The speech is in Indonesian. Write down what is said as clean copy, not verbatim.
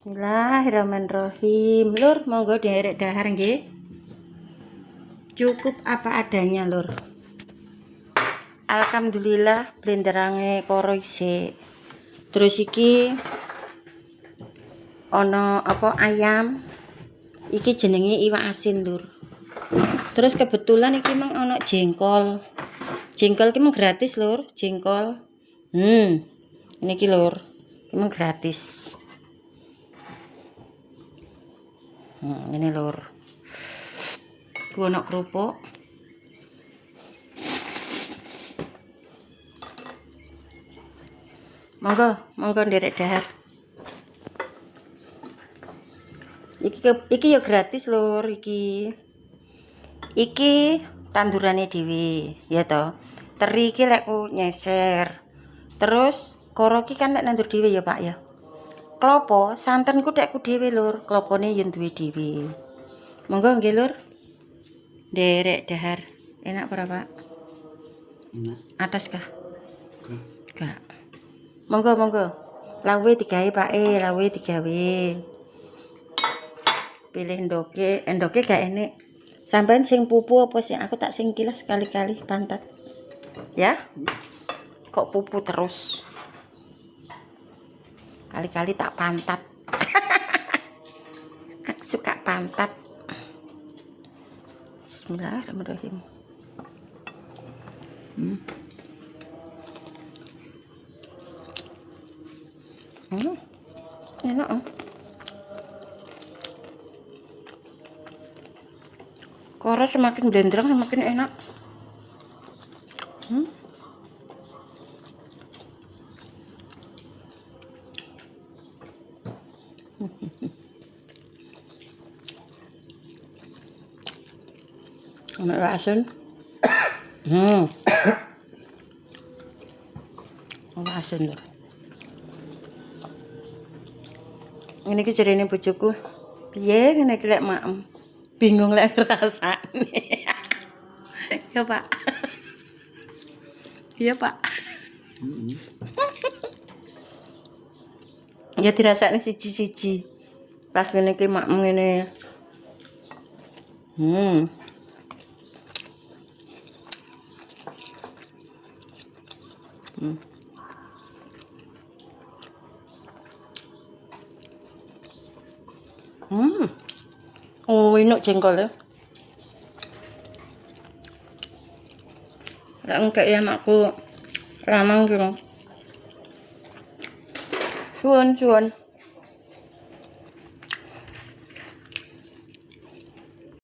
Bismillahirrahmanirrahim. Lur, monggo derek dahar nggih. Cukup apa adanya, Lur. Alhamdulillah blenderange karo isik. Terus iki ana apa ayam. Iki jenenge iwak asin, Lur. Terus kebetulan iki mang ana jengkol. Jengkol ki mang gratis, Lur, jengkol. Niki, Lur. Emang gratis. Ini Lur. Ku ana kerupuk. Monggo nderek dahar. Iki ya gratis Lur, iki. Iki tandurane dhewe, ya toh. Teri iki lek ku nyeser. Terus koro iki kan lek nandur dhewe ya, Pak ya. Klopo santen ku tekku dhewe Lur, klopone yen duwe dhewe. Monggo nggih Lur. Nderek dahar. Enak ora, Pak? Enak. Atas kah? Enggak. Monggo. Lawe digawe, Pak, lawe digawe. Pilih endoke gak enek. Sampeyan sing pupu apa sih? Aku tak sing kilas sekali-kali pantat. Ya? Kok pupu terus? Kali-kali tak pantat. Aku suka pantat. Bismillahirrahmanirrahim. Enak. Koro semakin blenderang semakin enak. Enak asin. Asin Lur. Ini ki jarene bojoku. Piye ngene iki lek maem? Bingung lek ngrasane. Ya, Pak. Iya, Pak. Ya dirasakne siji-siji. Pas ngene iki maem ngene. Oh, enak jengkol ya. Lek engkek ya anakku lanang ki. Suwun.